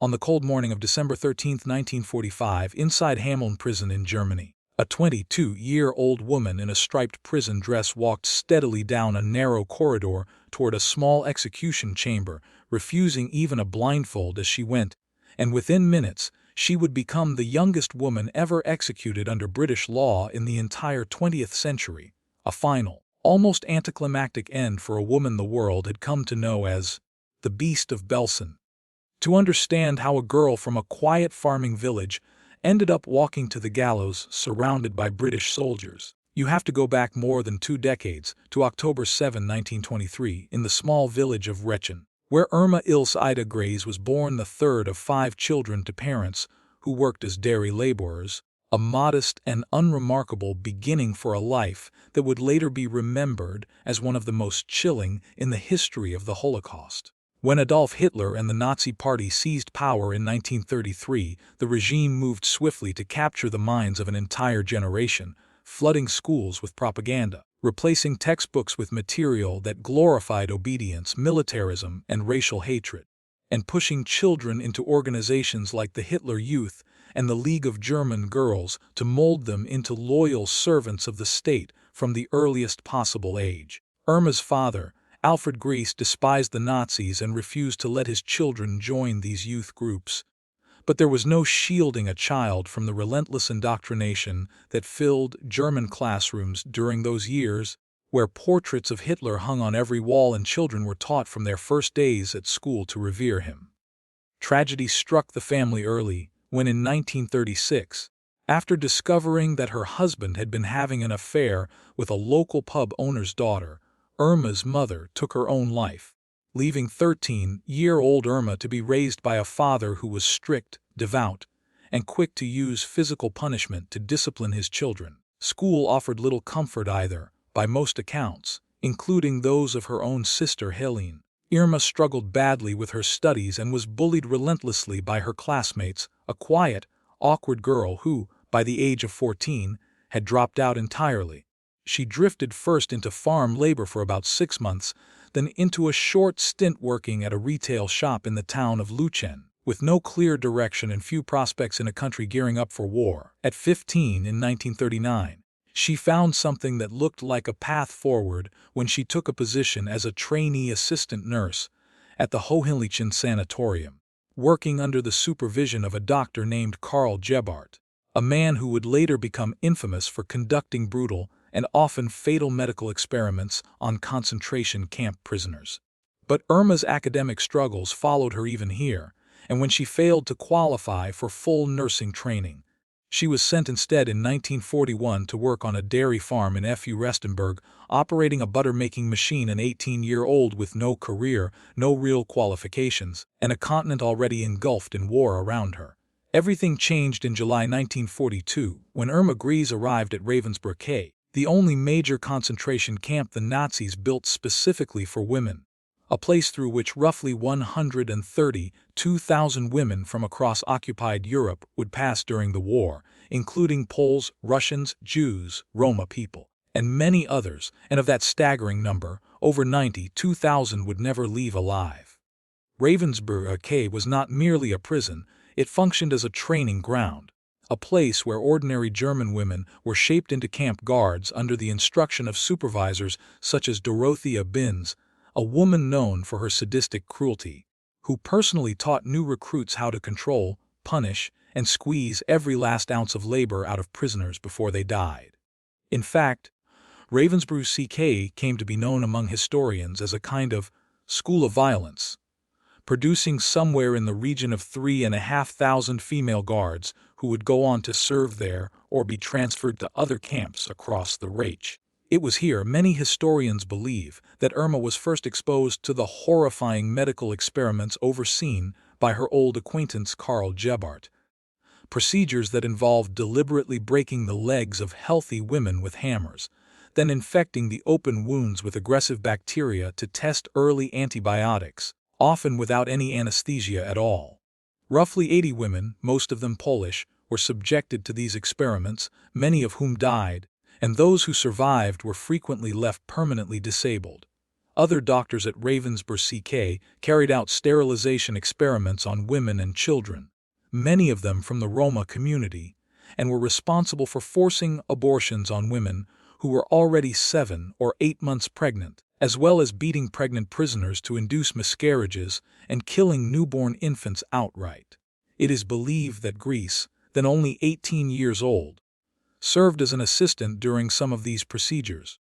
on the cold morning of December 13, 1945, inside Hameln prison in Germany. A 22-year-old woman in a striped prison dress walked steadily down a narrow corridor toward a small execution chamber, refusing even a blindfold as she went, and within minutes, she would become the youngest woman ever executed under British law in the entire 20th century, a final, almost anticlimactic end for a woman the world had come to know as the Beast of Belsen. To understand how a girl from a quiet farming village ended up walking to the gallows surrounded by British soldiers, you have to go back more than 2 decades to October 7, 1923, in the small village of Rechen, where Irma Grese was born, the third of 5 children to parents who worked as dairy laborers, a modest and unremarkable beginning for a life that would later be remembered as one of the most chilling in the history of the Holocaust. When Adolf Hitler and the Nazi Party seized power in 1933, the regime moved swiftly to capture the minds of an entire generation, flooding schools with propaganda, replacing textbooks with material that glorified obedience, militarism, and racial hatred, and pushing children into organizations like the Hitler Youth and the League of German Girls to mold them into loyal servants of the state from the earliest possible age. Irma's father, Alfred Grese, despised the Nazis and refused to let his children join these youth groups. But there was no shielding a child from the relentless indoctrination that filled German classrooms during those years, where portraits of Hitler hung on every wall and children were taught from their first days at school to revere him. Tragedy struck the family early, when in 1936, after discovering that her husband had been having an affair with a local pub owner's daughter, Irma's mother took her own life, leaving 13-year-old Irma to be raised by a father who was strict, devout, and quick to use physical punishment to discipline his children. School offered little comfort either, by most accounts, including those of her own sister Helene. Irma struggled badly with her studies and was bullied relentlessly by her classmates, a quiet, awkward girl who, by the age of 14, had dropped out entirely. She drifted first into farm labor for about 6 months, then into a short stint working at a retail shop in the town of Luchen, with no clear direction and few prospects in a country gearing up for war. At 15 in 1939, she found something that looked like a path forward when she took a position as a trainee assistant nurse at the Hohenlichen Sanatorium, working under the supervision of a doctor named Karl Gebhardt, a man who would later become infamous for conducting brutal and often fatal medical experiments on concentration camp prisoners. But Irma's academic struggles followed her even here, and when she failed to qualify for full nursing training, she was sent instead in 1941 to work on a dairy farm in Ravensbrück, operating a butter-making machine. An 18-year-old with no career, no real qualifications, and a continent already engulfed in war around her. Everything changed in July 1942 when Irma Grese arrived at Ravensbrück, the only major concentration camp the Nazis built specifically for women, a place through which roughly 132,000 women from across occupied Europe would pass during the war, including Poles, Russians, Jews, Roma people, and many others, and of that staggering number, over 92,000 would never leave alive. Ravensbrück was not merely a prison, it functioned as a training ground, a place where ordinary German women were shaped into camp guards under the instruction of supervisors such as Dorothea Binz, a woman known for her sadistic cruelty, who personally taught new recruits how to control, punish, and squeeze every last ounce of labor out of prisoners before they died. In fact, Ravensbrück came to be known among historians as a kind of school of violence, producing somewhere in the region of 3,500 female guards who would go on to serve there or be transferred to other camps across the Reich. It was here, many historians believe, that Irma was first exposed to the horrifying medical experiments overseen by her old acquaintance Karl Gebhardt, procedures that involved deliberately breaking the legs of healthy women with hammers, then infecting the open wounds with aggressive bacteria to test early antibiotics, often without any anesthesia at all. Roughly 80 women, most of them Polish, were subjected to these experiments, many of whom died, and those who survived were frequently left permanently disabled. Other doctors at Ravensbrück carried out sterilization experiments on women and children, many of them from the Roma community, and were responsible for forcing abortions on women who were already 7 or 8 months pregnant, as well as beating pregnant prisoners to induce miscarriages and killing newborn infants outright. It is believed that Grese, then only 18 years old, served as an assistant during some of these procedures,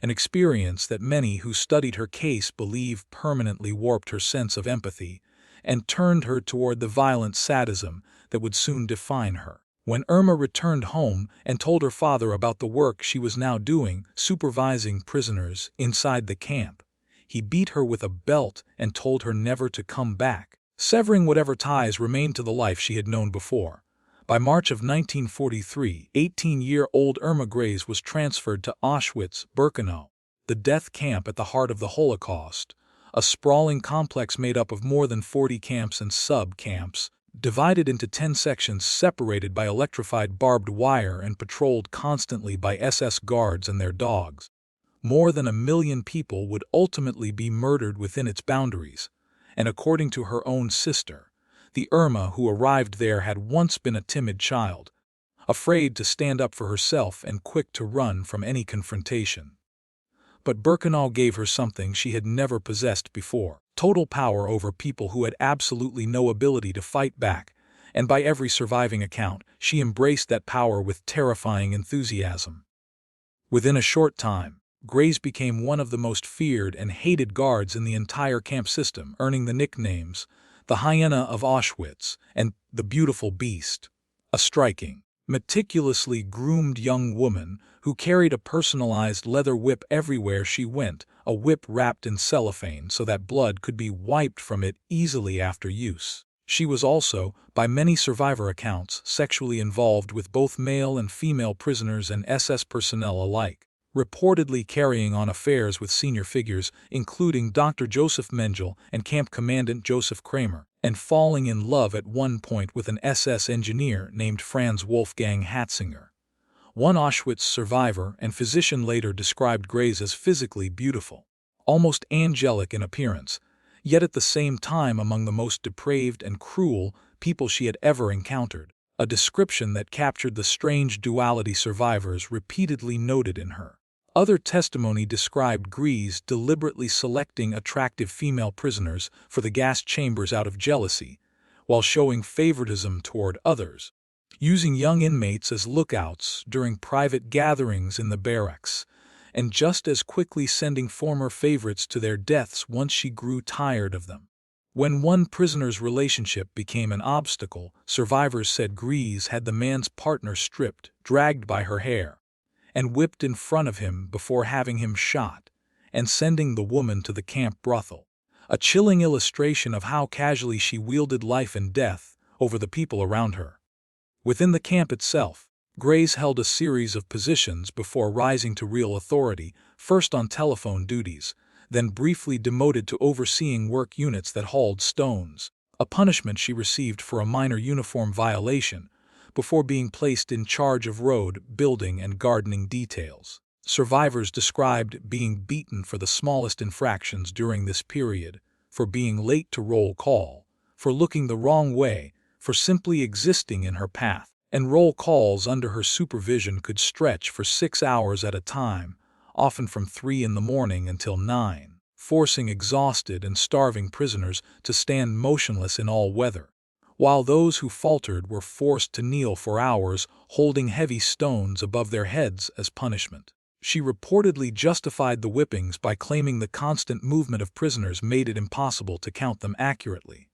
an experience that many who studied her case believe permanently warped her sense of empathy and turned her toward the violent sadism that would soon define her. When Irma returned home and told her father about the work she was now doing, supervising prisoners inside the camp, he beat her with a belt and told her never to come back, severing whatever ties remained to the life she had known before. By March of 1943, 18-year-old Irma Grese was transferred to Auschwitz-Birkenau, the death camp at the heart of the Holocaust, a sprawling complex made up of more than 40 camps and sub-camps, divided into 10 sections separated by electrified barbed wire and patrolled constantly by SS guards and their dogs. More than 1 million people would ultimately be murdered within its boundaries, and according to her own sister, the Irma who arrived there had once been a timid child, afraid to stand up for herself and quick to run from any confrontation. But Birkenau gave her something she had never possessed before: total power over people who had absolutely no ability to fight back, and by every surviving account, she embraced that power with terrifying enthusiasm. Within a short time, Grese became one of the most feared and hated guards in the entire camp system, earning the nicknames the Hyena of Auschwitz and the Beautiful Beast, a striking, meticulously groomed young woman who carried a personalized leather whip everywhere she went, a whip wrapped in cellophane so that blood could be wiped from it easily after use. She was also, by many survivor accounts, sexually involved with both male and female prisoners and SS personnel alike, reportedly carrying on affairs with senior figures including Dr. Joseph Mengele and Camp Commandant Joseph Kramer, and falling in love at one point with an SS engineer named Franz Wolfgang Hatzinger. One Auschwitz survivor and physician later described Grese as physically beautiful, almost angelic in appearance, yet at the same time among the most depraved and cruel people she had ever encountered, a description that captured the strange duality survivors repeatedly noted in her. Other testimony described Grese deliberately selecting attractive female prisoners for the gas chambers out of jealousy, while showing favoritism toward others, using young inmates as lookouts during private gatherings in the barracks, and just as quickly sending former favorites to their deaths once she grew tired of them. When one prisoner's relationship became an obstacle, survivors said Grese had the man's partner stripped, dragged by her hair, and whipped in front of him before having him shot, and sending the woman to the camp brothel, a chilling illustration of how casually she wielded life and death over the people around her. Within the camp itself, Grese held a series of positions before rising to real authority, first on telephone duties, then briefly demoted to overseeing work units that hauled stones, a punishment she received for a minor uniform violation, before being placed in charge of road, building, and gardening details. Survivors described being beaten for the smallest infractions during this period, for being late to roll call, for looking the wrong way, for simply existing in her path, and roll calls under her supervision could stretch for 6 hours at a time, often from 3 in the morning until 9, forcing exhausted and starving prisoners to stand motionless in all weather, while those who faltered were forced to kneel for hours, holding heavy stones above their heads as punishment. She reportedly justified the whippings by claiming the constant movement of prisoners made it impossible to count them accurately.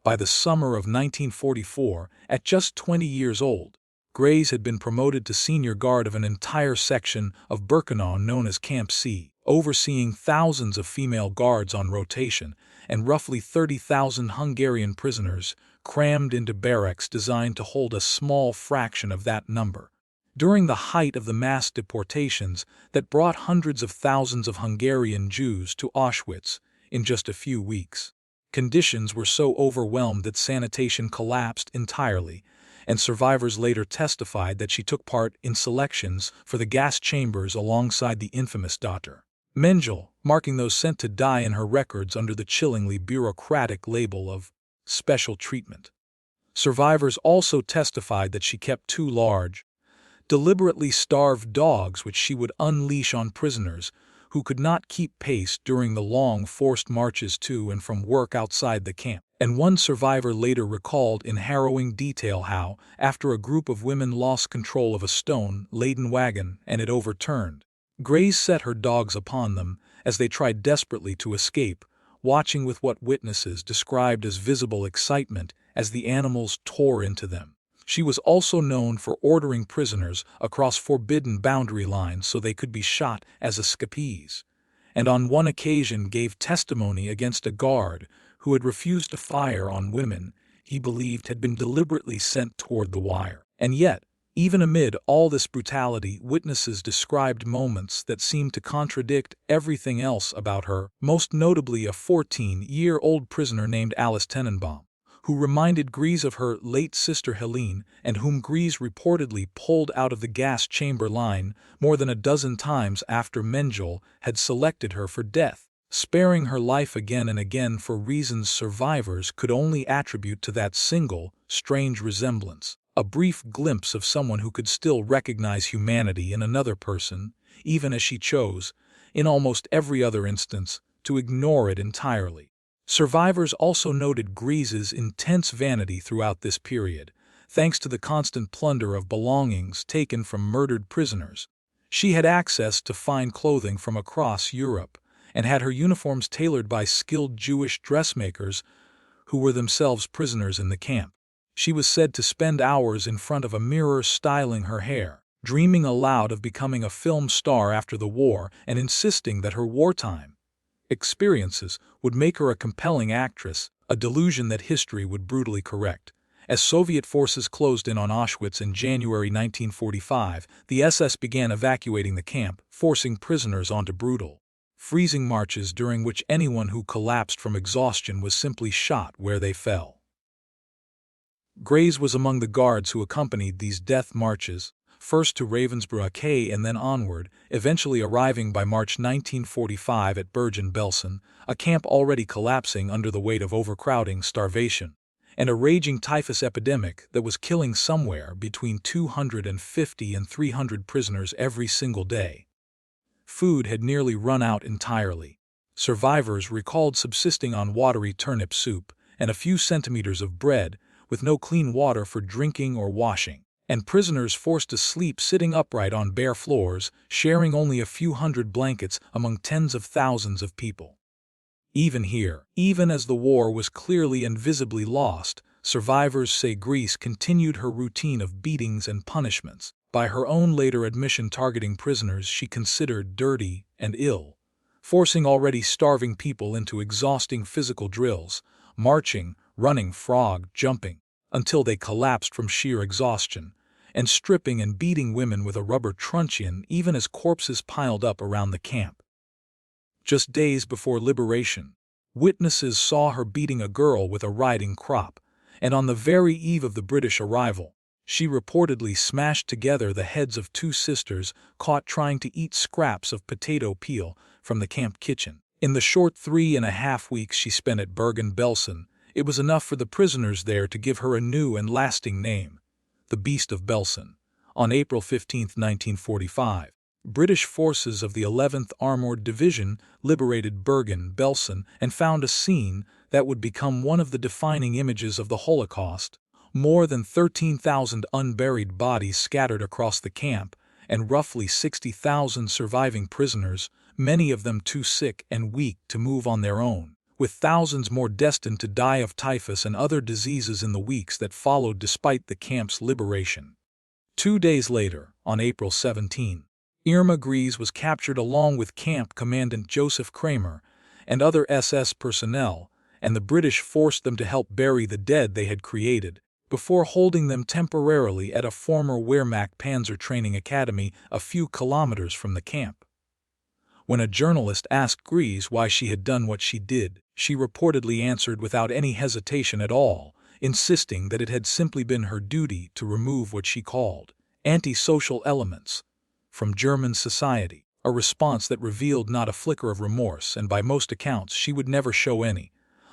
By the summer of 1944, at just 20 years old, Grese had been promoted to senior guard of an entire section of Birkenau known as Camp C, overseeing thousands of female guards on rotation and roughly 30,000 Hungarian prisoners crammed into barracks designed to hold a small fraction of that number. During the height of the mass deportations that brought hundreds of thousands of Hungarian Jews to Auschwitz in just a few weeks, conditions were so overwhelmed that sanitation collapsed entirely, and survivors later testified that she took part in selections for the gas chambers alongside the infamous Dr. Mengele, marking those sent to die in her records under the chillingly bureaucratic label of special treatment. Survivors also testified that she kept two large, deliberately starved dogs which she would unleash on prisoners who could not keep pace during the long forced marches to and from work outside the camp. And one survivor later recalled in harrowing detail how, after a group of women lost control of a stone-laden wagon and it overturned, Grese set her dogs upon them as they tried desperately to escape, watching with what witnesses described as visible excitement as the animals tore into them. She was also known for ordering prisoners across forbidden boundary lines so they could be shot as escapees, and on one occasion gave testimony against a guard who had refused to fire on women he believed had been deliberately sent toward the wire. And yet, even amid all this brutality, witnesses described moments that seemed to contradict everything else about her, most notably a 14-year-old prisoner named Alice Tenenbaum, who reminded Grese of her late sister Helene and whom Grese reportedly pulled out of the gas chamber line more than a dozen times after Mengele had selected her for death, sparing her life again and again for reasons survivors could only attribute to that single, strange resemblance, a brief glimpse of someone who could still recognize humanity in another person, even as she chose, in almost every other instance, to ignore it entirely. Survivors also noted Grese's intense vanity throughout this period, thanks to the constant plunder of belongings taken from murdered prisoners. She had access to fine clothing from across Europe, and had her uniforms tailored by skilled Jewish dressmakers who were themselves prisoners in the camp. She was said to spend hours in front of a mirror styling her hair, dreaming aloud of becoming a film star after the war and insisting that her wartime experiences would make her a compelling actress, a delusion that history would brutally correct. As Soviet forces closed in on Auschwitz in January 1945, the SS began evacuating the camp, forcing prisoners onto brutal, freezing marches during which anyone who collapsed from exhaustion was simply shot where they fell. Grese was among the guards who accompanied these death marches, first to Ravensbrück and then onward, eventually arriving by March 1945 at Bergen-Belsen, a camp already collapsing under the weight of overcrowding, starvation, and a raging typhus epidemic that was killing somewhere between 250 and 300 prisoners every single day. Food had nearly run out entirely. Survivors recalled subsisting on watery turnip soup and a few centimeters of bread, with no clean water for drinking or washing, and prisoners forced to sleep sitting upright on bare floors, sharing only a few hundred blankets among tens of thousands of people. Even here, even as the war was clearly and visibly lost, survivors say Grese continued her routine of beatings and punishments, by her own later admission targeting prisoners she considered dirty and ill, forcing already starving people into exhausting physical drills, marching, running, frog, jumping, until they collapsed from sheer exhaustion, and stripping and beating women with a rubber truncheon even as corpses piled up around the camp. Just days before liberation, witnesses saw her beating a girl with a riding crop, and on the very eve of the British arrival, she reportedly smashed together the heads of two sisters caught trying to eat scraps of potato peel from the camp kitchen. In the short 3.5 weeks she spent at Bergen-Belsen, it was enough for the prisoners there to give her a new and lasting name, the Beast of Belsen. On April 15, 1945, British forces of the 11th Armored Division liberated Bergen-Belsen and found a scene that would become one of the defining images of the Holocaust. More than 13,000 unburied bodies scattered across the camp, and roughly 60,000 surviving prisoners, many of them too sick and weak to move on their own, with thousands more destined to die of typhus and other diseases in the weeks that followed despite the camp's liberation. 2 days later, on April 17, Irma Grese was captured along with Camp Commandant Joseph Kramer and other SS personnel, and the British forced them to help bury the dead they had created, before holding them temporarily at a former Wehrmacht Panzer Training Academy a few kilometers from the camp. When a journalist asked Grese why she had done what she did, she reportedly answered without any hesitation at all, insisting that it had simply been her duty to remove what she called antisocial elements from German society. a response that revealed not a flicker of remorse, and by most accounts she would never show any.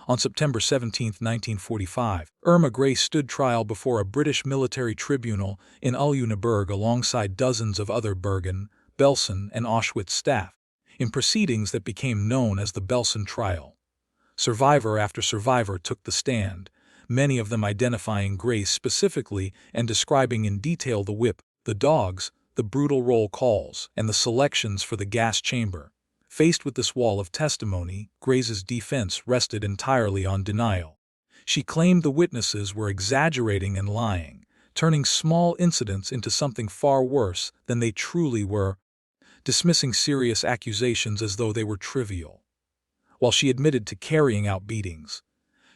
On September 17, 1945, Irma Grese stood trial before a British military tribunal in Lüneburg alongside dozens of other Bergen, Belsen, and Auschwitz staff, in proceedings that became known as the Belsen trial. Survivor after survivor took the stand, many of them identifying Grese specifically and describing in detail the whip, the dogs, the brutal roll calls, and the selections for the gas chamber. Faced with this wall of testimony, Grese's defense rested entirely on denial. She claimed the witnesses were exaggerating and lying, turning small incidents into something far worse than they truly were, dismissing serious accusations as though they were trivial. While she admitted to carrying out beatings,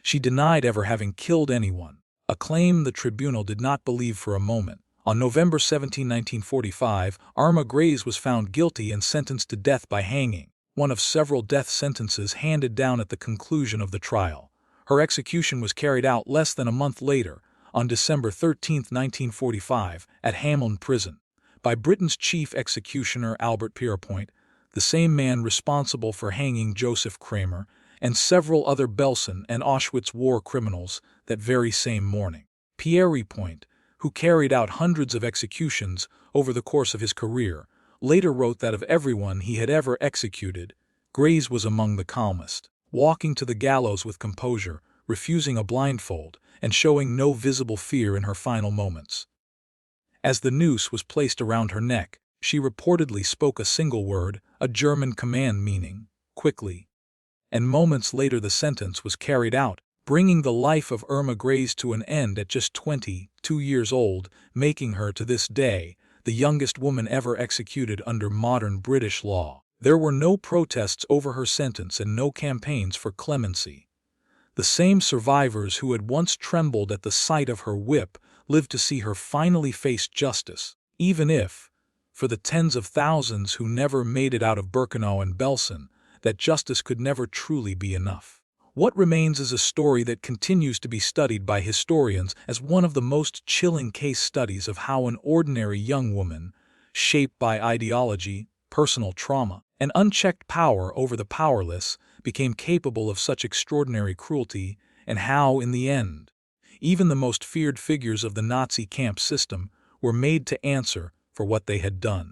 she denied ever having killed anyone, a claim the tribunal did not believe for a moment. On November 17, 1945, Irma Grese was found guilty and sentenced to death by hanging, one of several death sentences handed down at the conclusion of the trial. Her execution was carried out less than a month later, on December 13, 1945, at Hameln Prison, by Britain's chief executioner Albert Pierrepoint, the same man responsible for hanging Joseph Kramer and several other Belsen and Auschwitz war criminals that very same morning. Pierrepoint, who carried out hundreds of executions over the course of his career, later wrote that of everyone he had ever executed, Grese was among the calmest, walking to the gallows with composure, refusing a blindfold, and showing no visible fear in her final moments. As the noose was placed around her neck, she reportedly spoke a single word, a German command meaning, "quickly," and moments later the sentence was carried out, bringing the life of Irma Grese to an end at just 22 years old, making her to this day the youngest woman ever executed under modern British law. There were no protests over her sentence and no campaigns for clemency. The same survivors who had once trembled at the sight of her whip lived to see her finally face justice, even if, for the tens of thousands who never made it out of Birkenau and Belsen, that justice could never truly be enough. What remains is a story that continues to be studied by historians as one of the most chilling case studies of how an ordinary young woman, shaped by ideology, personal trauma, and unchecked power over the powerless, became capable of such extraordinary cruelty, and how, in the end, even the most feared figures of the Nazi camp system were made to answer for what they had done.